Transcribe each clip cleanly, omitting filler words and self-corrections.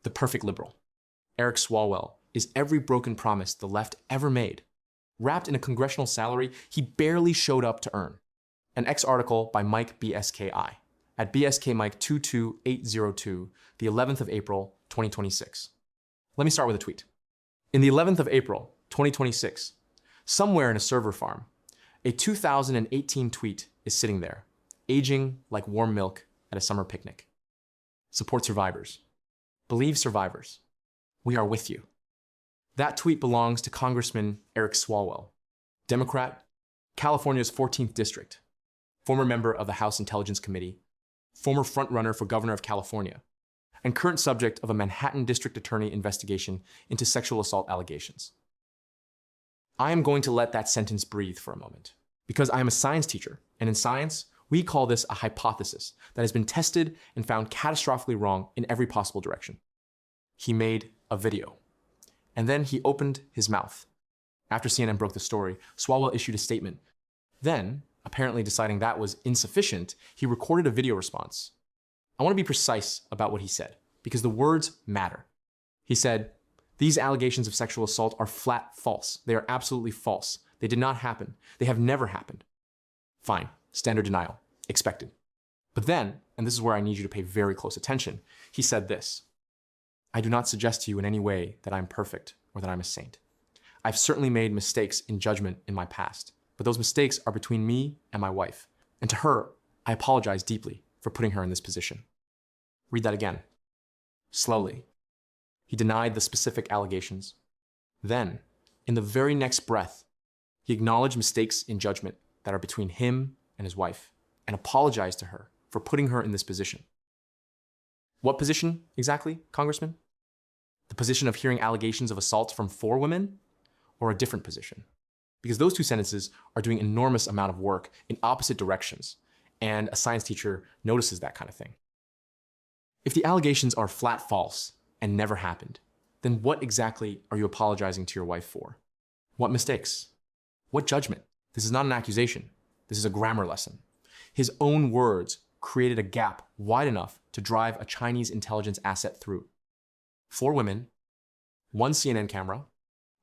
The perfect liberal. Eric Swalwell is every broken promise the left ever made. Wrapped in a congressional salary he barely showed up to earn. An X article by Mike BSKI at BSKMike22802, the 11th of April, 2026. Let me start with a tweet. In the 11th of April, 2026, somewhere in a server farm, a 2018 tweet is sitting there, aging like warm milk at a summer picnic. Support survivors. Believe survivors. We are with you. That tweet belongs to Congressman Eric Swalwell, Democrat, California's 14th District, former member of the House Intelligence Committee, former frontrunner for governor of California, and current subject of a Manhattan District Attorney investigation into sexual assault allegations. I am going to let that sentence breathe for a moment, because I am a science teacher, and in science, we call this a hypothesis that has been tested and found catastrophically wrong in every possible direction. He made a video, and then he opened his mouth. After CNN broke the story, Swalwell issued a statement. Then, apparently deciding that was insufficient, he recorded a video response. I want to be precise about what he said, because the words matter. He said, "These allegations of sexual assault are flat false. They are absolutely false. They did not happen. They have never happened." Fine, standard denial, expected. But then, and this is where I need you to pay very close attention, he said this: "I do not suggest to you in any way that I'm perfect or that I'm a saint. I've certainly made mistakes in judgment in my past, but those mistakes are between me and my wife. And to her, I apologize deeply for putting her in this position." Read that again. Slowly. He denied the specific allegations. Then, in the very next breath, he acknowledged mistakes in judgment that are between him and his wife, and apologized to her for putting her in this position. What position exactly, Congressman? The position of hearing allegations of assault from 4 women, or a different position? Because those two sentences are doing an enormous amount of work in opposite directions, and a science teacher notices that kind of thing. If the allegations are flat false and never happened, then what exactly are you apologizing to your wife for? What mistakes? What judgment? This is not an accusation. This is a grammar lesson. His own words created a gap wide enough to drive a Chinese intelligence asset through. 4 women, 1 CNN camera,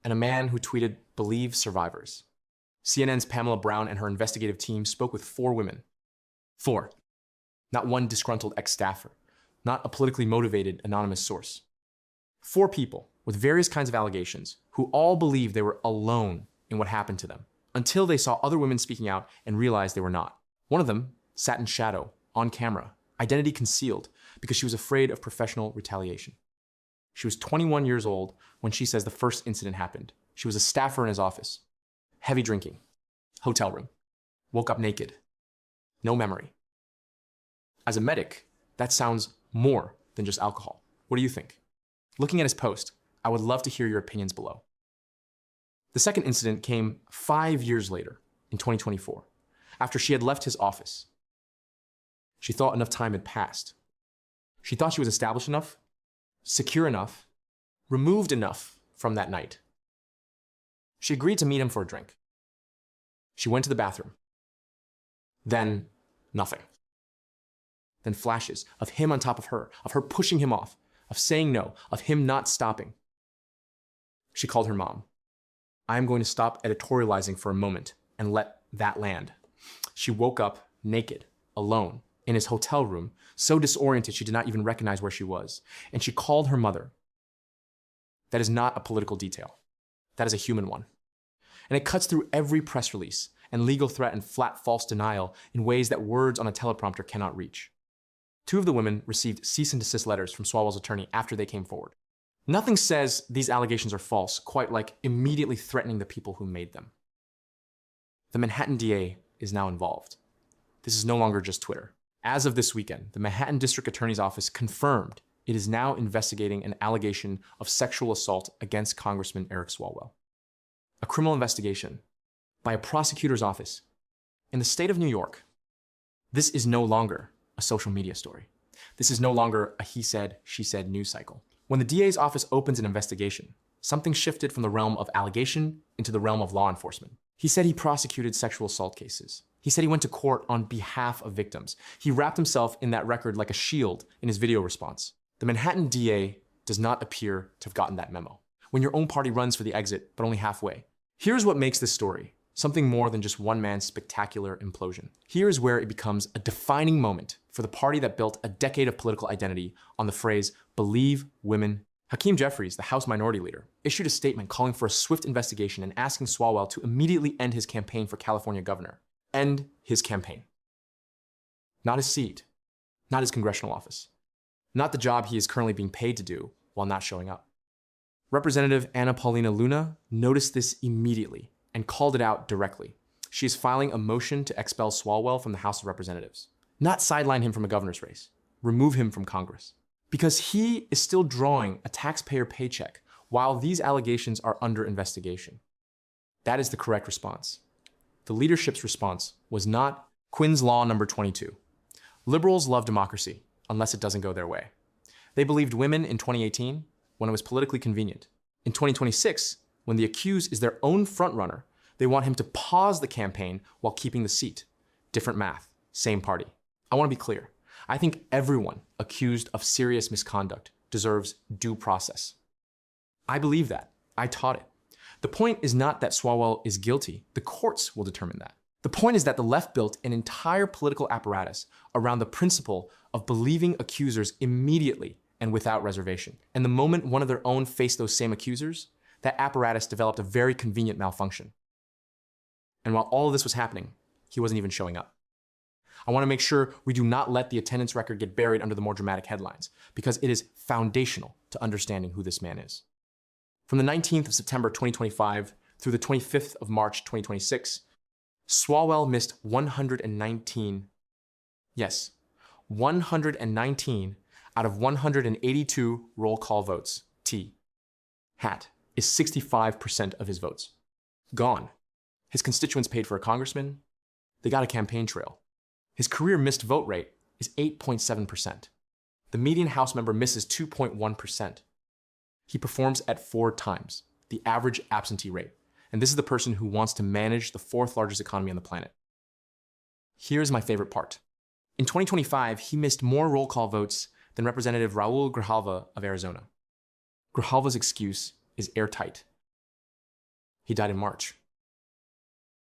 and a man who tweeted, "Believe survivors." CNN's Pamela Brown and her investigative team spoke with 4 women. 4. Not 1 disgruntled ex-staffer. Not a politically motivated anonymous source. 4 people with various kinds of allegations who all believed they were alone in what happened to them until they saw other women speaking out and realized they were not. One of them sat in shadow, on camera, identity concealed, because she was afraid of professional retaliation. She was 21 years old when she says the first incident happened. She was a staffer in his office. Heavy drinking. Hotel room. Woke up naked. No memory. As a medic, that sounds more than just alcohol. What do you think? Looking at his post, I would love to hear your opinions below. The second incident came 5 years later, in 2024, after she had left his office. She thought enough time had passed. She thought she was established enough, secure enough, removed enough from that night. She agreed to meet him for a drink. She went to the bathroom. Then, nothing. Then flashes of him on top of her pushing him off, of saying no, of him not stopping. She called her mom. I am going to stop editorializing for a moment and let that land. She woke up naked, alone, in his hotel room, so disoriented she did not even recognize where she was. And she called her mother. That is not a political detail. That is a human one. And it cuts through every press release and legal threat and flat false denial in ways that words on a teleprompter cannot reach. 2 of the women received cease and desist letters from Swalwell's attorney after they came forward. Nothing says these allegations are false quite like immediately threatening the people who made them. The Manhattan DA is now involved. This is no longer just Twitter. As of this weekend, the Manhattan District Attorney's Office confirmed it is now investigating an allegation of sexual assault against Congressman Eric Swalwell. A criminal investigation by a prosecutor's office in the state of New York. This is no longer a social media story. This is no longer a he said, she said news cycle. When the DA's office opens an investigation, something shifted from the realm of allegation into the realm of law enforcement. He said he prosecuted sexual assault cases. He said he went to court on behalf of victims. He wrapped himself in that record like a shield in his video response. The Manhattan DA does not appear to have gotten that memo. When your own party runs for the exit, but only halfway. Here's what makes this story something more than just one man's spectacular implosion. Here is where it becomes a defining moment for the party that built a decade of political identity on the phrase, "Believe women." Hakeem Jeffries, the House Minority Leader, issued a statement calling for a swift investigation and asking Swalwell to immediately end his campaign for California governor. End his campaign. Not his seat, not his congressional office, not the job he is currently being paid to do while not showing up. Representative Anna Paulina Luna noticed this immediately and called it out directly. She is filing a motion to expel Swalwell from the House of Representatives. Not sideline him from a governor's race, remove him from Congress. Because he is still drawing a taxpayer paycheck while these allegations are under investigation. That is the correct response. The leadership's response was not Quinn's Law number 22. Liberals love democracy unless it doesn't go their way. They believed women in 2018 when it was politically convenient. In 2026, when the accused is their own frontrunner, they want him to pause the campaign while keeping the seat. Different math, same party. I want to be clear. I think everyone accused of serious misconduct deserves due process. I believe that. I taught it. The point is not that Swalwell is guilty. The courts will determine that. The point is that the left built an entire political apparatus around the principle of believing accusers immediately and without reservation. And the moment one of their own faced those same accusers, that apparatus developed a very convenient malfunction. And while all of this was happening, he wasn't even showing up. I want to make sure we do not let the attendance record get buried under the more dramatic headlines, because it is foundational to understanding who this man is. From the 19th of September 2025 through the 25th of March 2026, Swalwell missed 119 out of 182 roll call votes. Hat is 65% of his votes. Gone. His constituents paid for a congressman. They got a campaign trail. His career missed vote rate is 8.7%. The median House member misses 2.1%. He performs at 4 times the average absentee rate. And this is the person who wants to manage the 4th largest economy on the planet. Here's my favorite part. In 2025, he missed more roll call votes than Representative Raul Grijalva of Arizona. Grijalva's excuse is airtight. He died in March.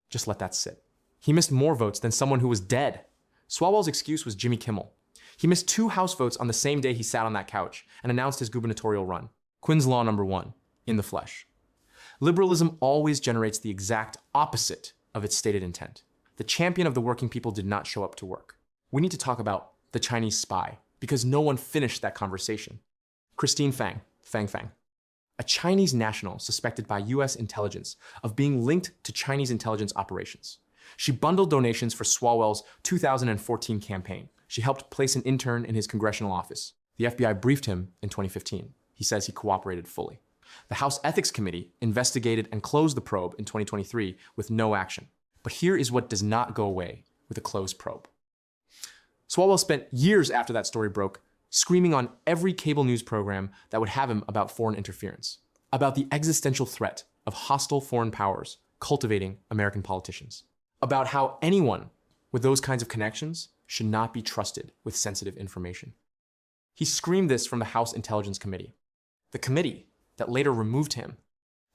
Just let that sit. He missed more votes than someone who was dead. Swalwell's excuse was Jimmy Kimmel. He missed 2 House votes on the same day he sat on that couch and announced his gubernatorial run. Quinn's Law number 1, in the flesh. Liberalism always generates the exact opposite of its stated intent. The champion of the working people did not show up to work. We need to talk about the Chinese spy, because no one finished that conversation. Christine Fang, a Chinese national suspected by US intelligence of being linked to Chinese intelligence operations. She bundled donations for Swalwell's 2014 campaign. She helped place an intern in his congressional office. The FBI briefed him in 2015. He says he cooperated fully. The House Ethics Committee investigated and closed the probe in 2023 with no action. But here is what does not go away with a closed probe. Swalwell spent years after that story broke screaming on every cable news program that would have him about foreign interference, about the existential threat of hostile foreign powers cultivating American politicians, about how anyone with those kinds of connections should not be trusted with sensitive information. He screamed this from the House Intelligence Committee, the committee that later removed him.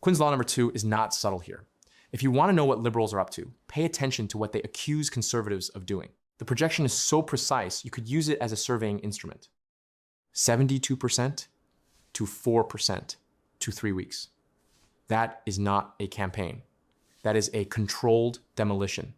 Quinn's Law number 2 is not subtle here. If you want to know what liberals are up to, pay attention to what they accuse conservatives of doing. The projection is so precise, you could use it as a surveying instrument. 72% to 4% to 3 weeks. That is not a campaign. That is a controlled demolition.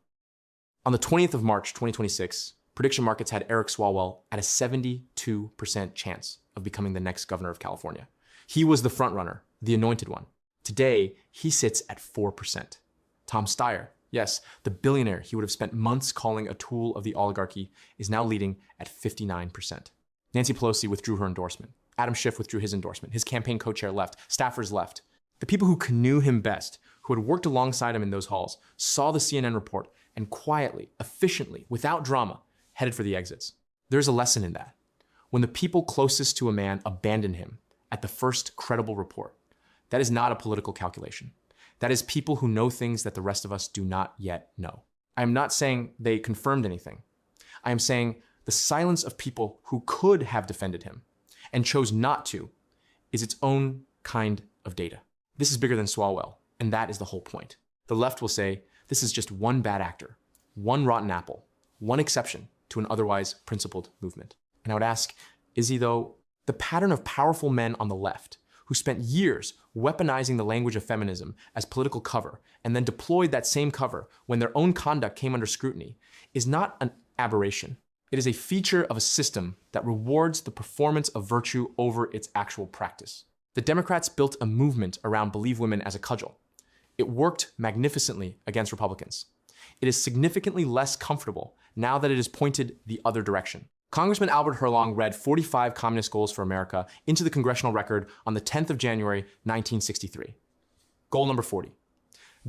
On the 20th of March, 2026, prediction markets had Eric Swalwell at a 72% chance of becoming the next governor of California. He was the frontrunner, the anointed one. Today, he sits at 4%. Tom Steyer, yes, the billionaire he would have spent months calling a tool of the oligarchy, is now leading at 59%. Nancy Pelosi withdrew her endorsement. Adam Schiff withdrew his endorsement. His campaign co-chair left. Staffers left. The people who knew him best, who had worked alongside him in those halls, saw the CNN report and quietly, efficiently, without drama, headed for the exits. There's a lesson in that. When the people closest to a man abandon him at the first credible report, that is not a political calculation. That is people who know things that the rest of us do not yet know. I am not saying they confirmed anything. I am saying the silence of people who could have defended him and chose not to is its own kind of data. This is bigger than Swalwell, and that is the whole point. The left will say this is just one bad actor, one rotten apple, one exception to an otherwise principled movement. And I would ask, is he though? The pattern of powerful men on the left who spent years weaponizing the language of feminism as political cover and then deployed that same cover when their own conduct came under scrutiny is not an aberration. It is a feature of a system that rewards the performance of virtue over its actual practice. The Democrats built a movement around Believe Women as a cudgel. It worked magnificently against Republicans. It is significantly less comfortable now that it is pointed the other direction. Congressman Albert Herlong read 45 Communist Goals for America into the congressional record on the 10th of January, 1963. Goal number 40,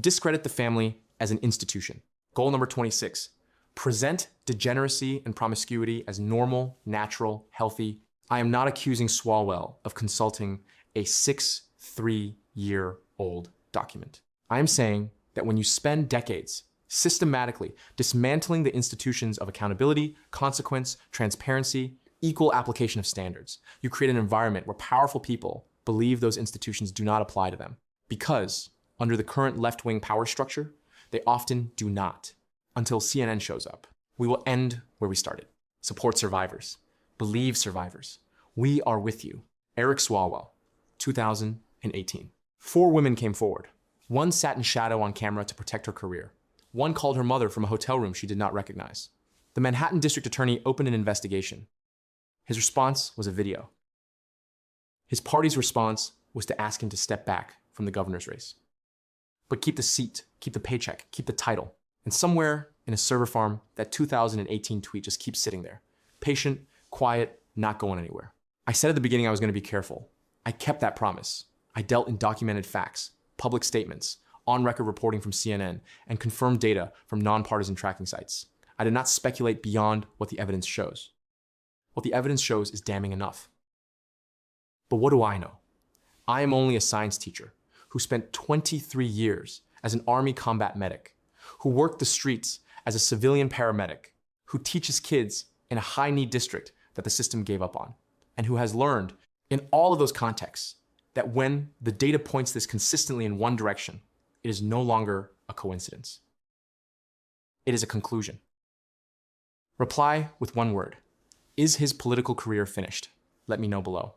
discredit the family as an institution. Goal number 26, present degeneracy and promiscuity as normal, natural, healthy. I am not accusing Swalwell of consulting a 63-year-old document. I am saying that when you spend decades systematically dismantling the institutions of accountability, consequence, transparency, equal application of standards, you create an environment where powerful people believe those institutions do not apply to them. Because under the current left-wing power structure, they often do not, until CNN shows up. We will end where we started. Support survivors. Believe survivors. We are with you. Eric Swalwell, 2018. 4 women came forward. One sat in shadow on camera to protect her career. One called her mother from a hotel room she did not recognize. The Manhattan District Attorney opened an investigation. His response was a video. His party's response was to ask him to step back from the governor's race. But keep the seat, keep the paycheck, keep the title. And somewhere in a server farm, that 2018 tweet just keeps sitting there. Patient, quiet, not going anywhere. I said at the beginning I was going to be careful. I kept that promise. I dealt in documented facts, public statements, on-record reporting from CNN, and confirmed data from nonpartisan tracking sites. I did not speculate beyond what the evidence shows. What the evidence shows is damning enough. But what do I know? I am only a science teacher who spent 23 years as an Army combat medic, who worked the streets as a civilian paramedic, who teaches kids in a high-need district that the system gave up on, and who has learned in all of those contexts that when the data points this consistently in one direction, it is no longer a coincidence. It is a conclusion. Reply with one word. Is his political career finished? Let me know below.